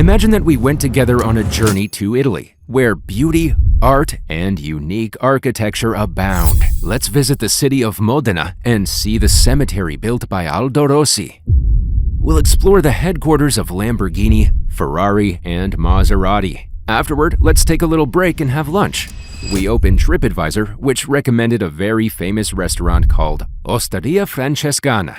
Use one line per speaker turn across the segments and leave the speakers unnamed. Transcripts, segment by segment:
Imagine that we went together on a journey to Italy, where beauty, art, and unique architecture abound. Let's visit the city of Modena and see the cemetery built by Aldo Rossi. We'll explore the headquarters of Lamborghini, Ferrari, and Maserati. Afterward, let's take a little break and have lunch. We opened TripAdvisor, which recommended a very famous restaurant called Osteria Francescana.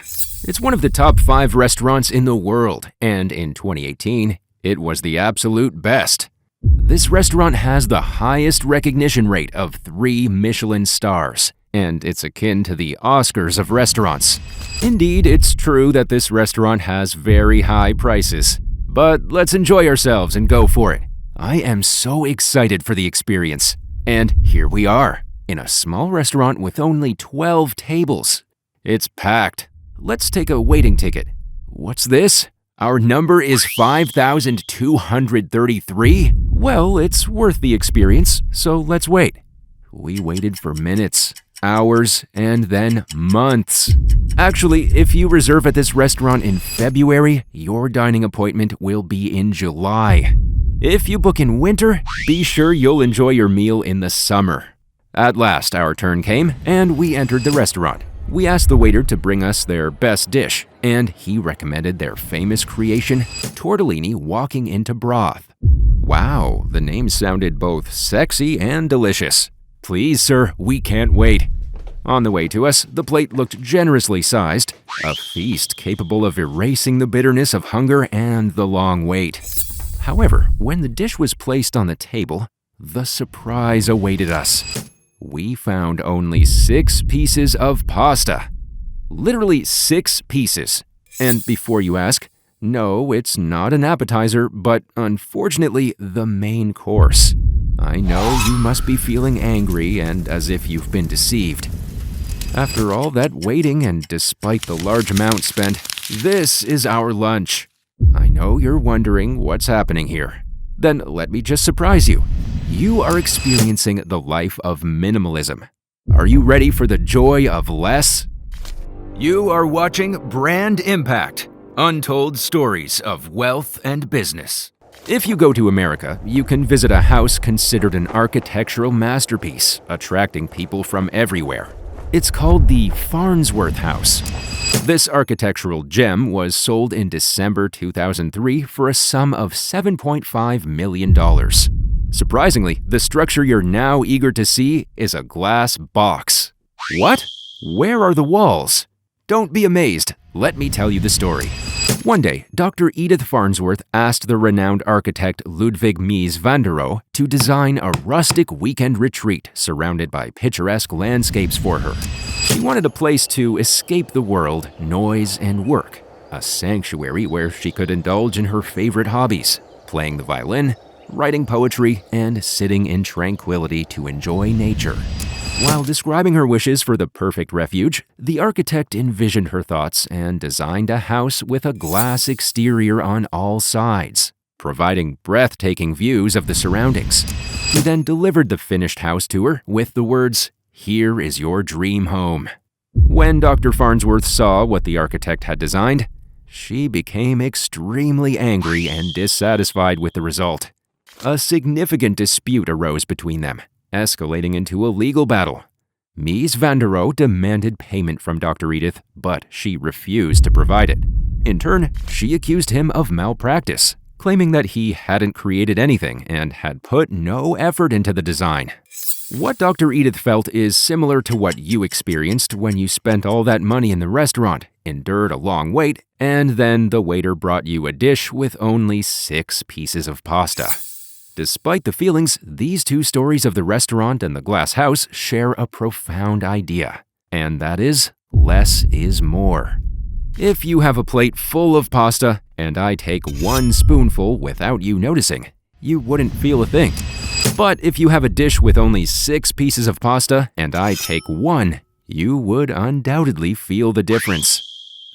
It's one of the top 5 restaurants in the world, and in 2018, it was the absolute best. This restaurant has the highest recognition rate of 3 Michelin stars, and it's akin to the Oscars of restaurants. Indeed, it's true that this restaurant has very high prices, but let's enjoy ourselves and go for it. I am so excited for the experience. And here we are, in a small restaurant with only 12 tables. It's packed. Let's take a waiting ticket. What's this? Our number is 5,233? Well, it's worth the experience, so let's wait. We waited for minutes, hours, and then months. Actually, if you reserve at this restaurant in February, your dining appointment will be in July. If you book in winter, be sure you'll enjoy your meal in the summer. At last, our turn came, and we entered the restaurant. We asked the waiter to bring us their best dish, and he recommended their famous creation, Tortellini Walking into Broth. Wow, the name sounded both sexy and delicious. Please, sir, we can't wait. On the way to us, the plate looked generously sized, a feast capable of erasing the bitterness of hunger and the long wait. However, when the dish was placed on the table, the surprise awaited us. We found only 6 pieces of pasta. Literally 6 pieces. And before you ask, no, it's not an appetizer, but unfortunately the main course. I know you must be feeling angry and as if you've been deceived. After all that waiting and despite the large amount spent, this is our lunch. I know you're wondering what's happening here. Then let me just surprise you. You are experiencing the life of minimalism. Are you ready for the joy of less? You are watching Brand Impact, Untold Stories of Wealth and Business. If you go to America, you can visit a house considered an architectural masterpiece, attracting people from everywhere. It's called the Farnsworth House. This architectural gem was sold in December 2003 for a sum of $7.5 million. Surprisingly, the structure you're now eager to see is a glass box. What? Where are the walls? Don't be amazed. Let me tell you the story. One day, Dr. Edith Farnsworth asked the renowned architect Ludwig Mies van der Rohe to design a rustic weekend retreat surrounded by picturesque landscapes for her. She wanted a place to escape the world, noise, and work, a sanctuary where she could indulge in her favorite hobbies, playing the violin, writing poetry, and sitting in tranquility to enjoy nature. While describing her wishes for the perfect refuge, the architect envisioned her thoughts and designed a house with a glass exterior on all sides, providing breathtaking views of the surroundings. He then delivered the finished house to her with the words, "Here is your dream home." When Dr. Farnsworth saw what the architect had designed, she became extremely angry and dissatisfied with the result. A significant dispute arose between them, escalating into a legal battle. Mies van der Rohe demanded payment from Dr. Edith, but she refused to provide it. In turn, she accused him of malpractice, claiming that he hadn't created anything and had put no effort into the design. What Dr. Edith felt is similar to what you experienced when you spent all that money in the restaurant, endured a long wait, and then the waiter brought you a dish with only 6 pieces of pasta. Despite the feelings, these 2 stories of the restaurant and the glass house share a profound idea, and that is, less is more. If you have a plate full of pasta, and I take 1 spoonful without you noticing, you wouldn't feel a thing. But if you have a dish with only 6 pieces of pasta, and I take 1, you would undoubtedly feel the difference.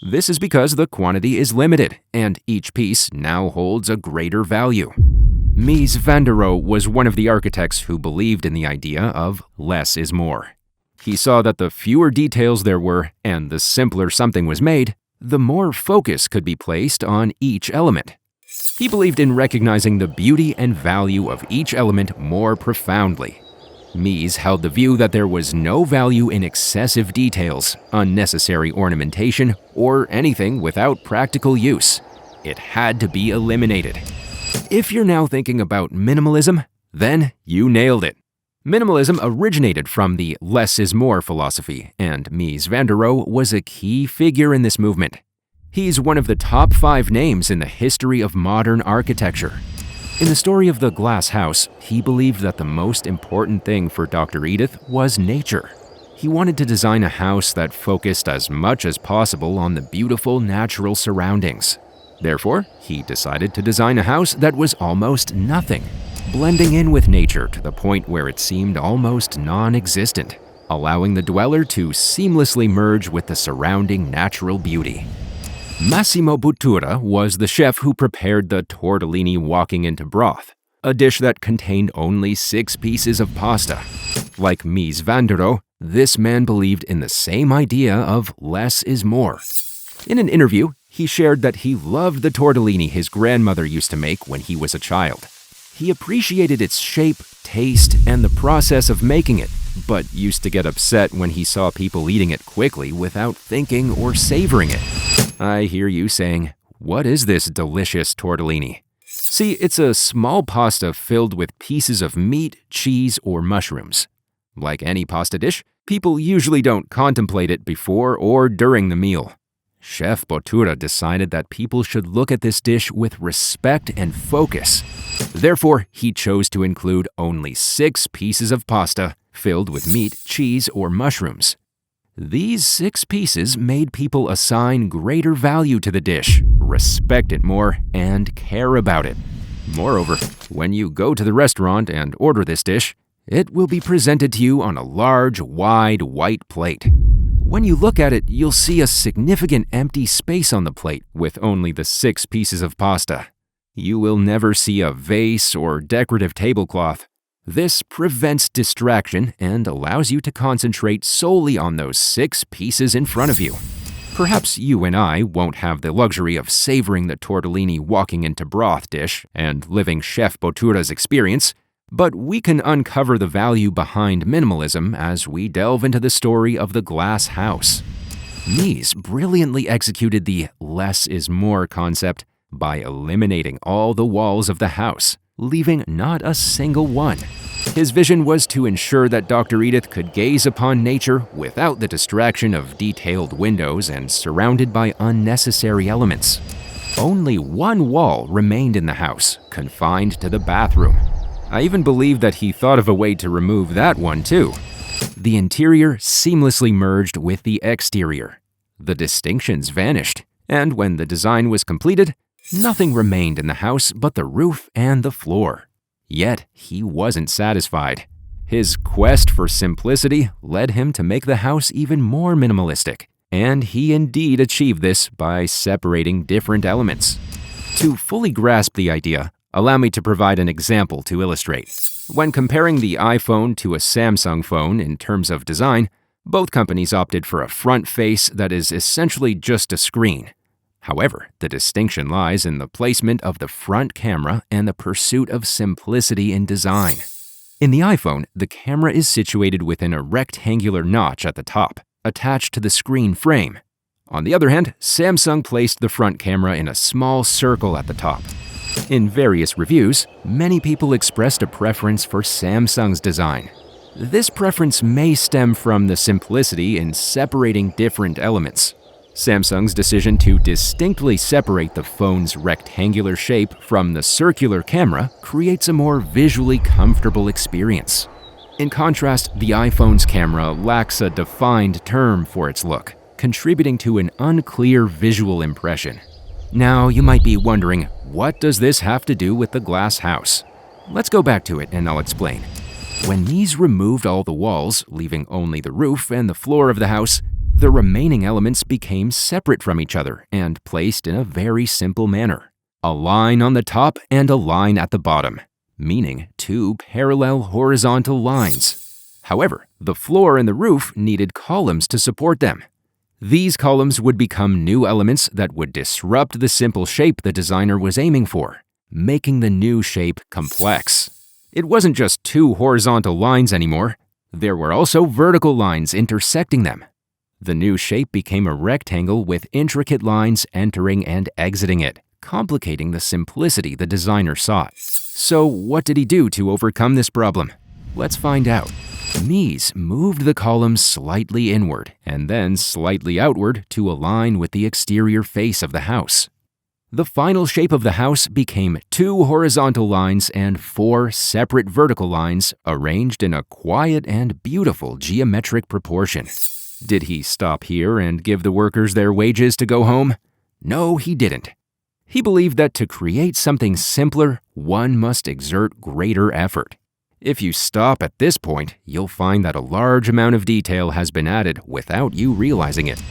This is because the quantity is limited, and each piece now holds a greater value. Mies van der Rohe was one of the architects who believed in the idea of less is more. He saw that the fewer details there were, and the simpler something was made, the more focus could be placed on each element. He believed in recognizing the beauty and value of each element more profoundly. Mies held the view that there was no value in excessive details, unnecessary ornamentation, or anything without practical use. It had to be eliminated. If you're now thinking about minimalism, then you nailed it. Minimalism originated from the less is more philosophy, and Mies van der Rohe was a key figure in this movement. He's one of the top 5 names in the history of modern architecture. In the story of the glass house, he believed that the most important thing for Dr. Edith was nature. He wanted to design a house that focused as much as possible on the beautiful natural surroundings. Therefore, he decided to design a house that was almost nothing, blending in with nature to the point where it seemed almost non-existent, allowing the dweller to seamlessly merge with the surrounding natural beauty. Massimo Bottura was the chef who prepared the Tortellini Walking into broth, a dish that contained only 6 pieces of pasta. Like Mies van der Rohe, this man believed in the same idea of less is more. In an interview, he shared that he loved the tortellini his grandmother used to make when he was a child. He appreciated its shape, taste, and the process of making it, but used to get upset when he saw people eating it quickly without thinking or savoring it. I hear you saying, what is this delicious tortellini? See, it's a small pasta filled with pieces of meat, cheese, or mushrooms. Like any pasta dish, people usually don't contemplate it before or during the meal. Chef Bottura decided that people should look at this dish with respect and focus. Therefore, he chose to include only 6 pieces of pasta filled with meat, cheese, or mushrooms. These 6 pieces made people assign greater value to the dish, respect it more, and care about it. Moreover, when you go to the restaurant and order this dish, it will be presented to you on a large, wide, white plate. When you look at it, you'll see a significant empty space on the plate with only the 6 pieces of pasta. You will never see a vase or decorative tablecloth. This prevents distraction and allows you to concentrate solely on those 6 pieces in front of you. Perhaps you and I won't have the luxury of savoring the tortellini walking into broth dish and living Chef Bottura's experience, but we can uncover the value behind minimalism as we delve into the story of the glass house. Mies brilliantly executed the less is more concept by eliminating all the walls of the house, leaving not a single one. His vision was to ensure that Dr. Edith could gaze upon nature without the distraction of detailed windows and surrounded by unnecessary elements. Only one wall remained in the house, confined to the bathroom. I even believe that he thought of a way to remove that one too. The interior seamlessly merged with the exterior. The distinctions vanished, and when the design was completed, nothing remained in the house but the roof and the floor. Yet he wasn't satisfied. His quest for simplicity led him to make the house even more minimalistic, and he indeed achieved this by separating different elements. To fully grasp the idea, allow me to provide an example to illustrate. When comparing the iPhone to a Samsung phone in terms of design, both companies opted for a front face that is essentially just a screen. However, the distinction lies in the placement of the front camera and the pursuit of simplicity in design. In the iPhone, the camera is situated within a rectangular notch at the top, attached to the screen frame. On the other hand, Samsung placed the front camera in a small circle at the top. In various reviews, many people expressed a preference for Samsung's design. This preference may stem from the simplicity in separating different elements. Samsung's decision to distinctly separate the phone's rectangular shape from the circular camera creates a more visually comfortable experience. In contrast, the iPhone's camera lacks a defined term for its look, contributing to an unclear visual impression. Now, you might be wondering, what does this have to do with the glass house? Let's go back to it and I'll explain. When Mies removed all the walls, leaving only the roof and the floor of the house, the remaining elements became separate from each other and placed in a very simple manner. A line on the top and a line at the bottom, meaning 2 parallel horizontal lines. However, the floor and the roof needed columns to support them. These columns would become new elements that would disrupt the simple shape the designer was aiming for. making the new shape complex. It wasn't just two horizontal lines anymore. There were also vertical lines intersecting them. The new shape became a rectangle with intricate lines entering and exiting it, complicating the simplicity the designer sought. So what did he do to overcome this problem? Let's find out. Mies moved the columns slightly inward and then slightly outward to align with the exterior face of the house. The final shape of the house became 2 horizontal lines and 4 separate vertical lines arranged in a quiet and beautiful geometric proportion. Did he stop here and give the workers their wages to go home? No, he didn't. He believed that to create something simpler, one must exert greater effort. If you stop at this point, you'll find that a large amount of detail has been added without you realizing it.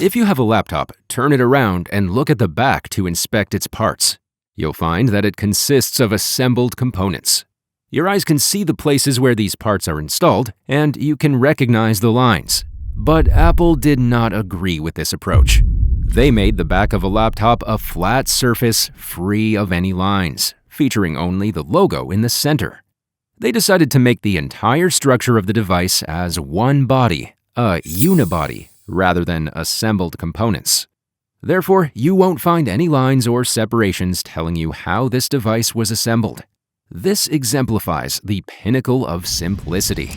If you have a laptop, turn it around and look at the back to inspect its parts. You'll find that it consists of assembled components. Your eyes can see the places where these parts are installed, and you can recognize the lines. But Apple did not agree with this approach. They made the back of a laptop a flat surface free of any lines, featuring only the logo in the center. They decided to make the entire structure of the device as one body, a unibody, rather than assembled components. Therefore, you won't find any lines or separations telling you how this device was assembled. This exemplifies the pinnacle of simplicity.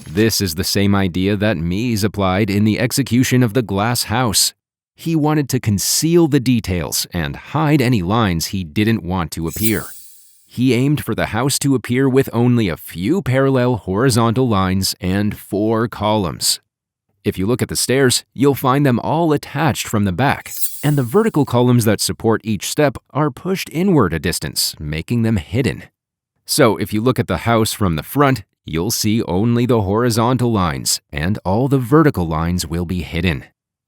This is the same idea that Mies applied in the execution of the glass house. He wanted to conceal the details and hide any lines he didn't want to appear. He aimed for the house to appear with only a few parallel horizontal lines and 4 columns. If you look at the stairs, you'll find them all attached from the back, and the vertical columns that support each step are pushed inward a distance, making them hidden. So if you look at the house from the front, you'll see only the horizontal lines, and all the vertical lines will be hidden.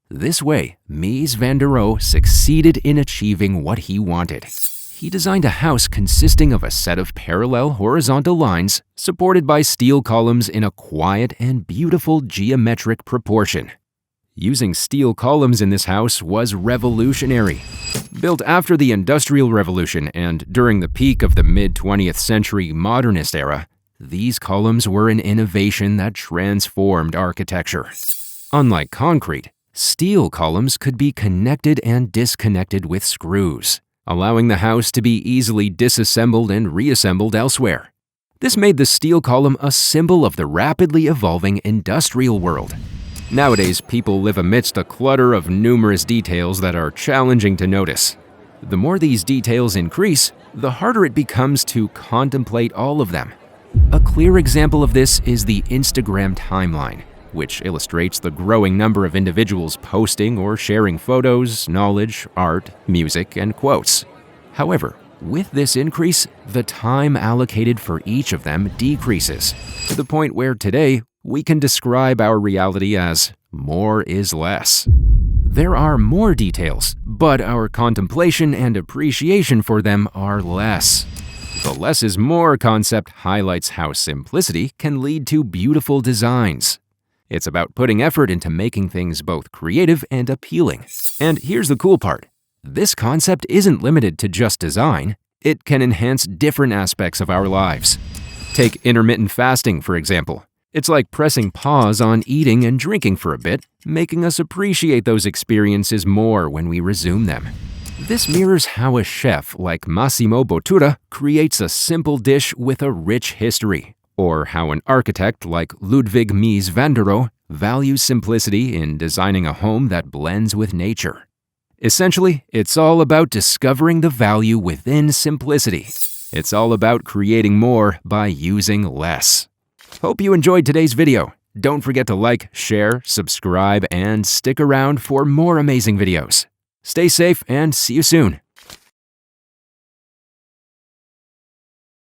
This way, Mies van der Rohe succeeded in achieving what he wanted. He designed a house consisting of a set of parallel horizontal lines supported by steel columns in a quiet and beautiful geometric proportion. Using steel columns in this house was revolutionary. Built after the Industrial Revolution and during the peak of the mid-20th century modernist era, these columns were an innovation that transformed architecture. Unlike concrete, steel columns could be connected and disconnected with screws, allowing the house to be easily disassembled and reassembled elsewhere. This made the steel column a symbol of the rapidly evolving industrial world. Nowadays, people live amidst a clutter of numerous details that are challenging to notice. The more these details increase, the harder it becomes to contemplate all of them. A clear example of this is the Instagram timeline, which illustrates the growing number of individuals posting or sharing photos, knowledge, art, music, and quotes. However, with this increase, the time allocated for each of them decreases, to the point where today we can describe our reality as more is less. There are more details, but our contemplation and appreciation for them are less. The less is more concept highlights how simplicity can lead to beautiful designs. It's about putting effort into making things both creative and appealing. And here's the cool part. This concept isn't limited to just design. It can enhance different aspects of our lives. Take intermittent fasting, for example. It's like pressing pause on eating and drinking for a bit, making us appreciate those experiences more when we resume them. This mirrors how a chef like Massimo Bottura creates a simple dish with a rich history, or how an architect like Ludwig Mies van der Rohe values simplicity in designing a home that blends with nature. Essentially, it's all about discovering the value within simplicity. It's all about creating more by using less. Hope you enjoyed today's video. Don't forget to like, share, subscribe, and stick around for more amazing videos. Stay safe and see you soon.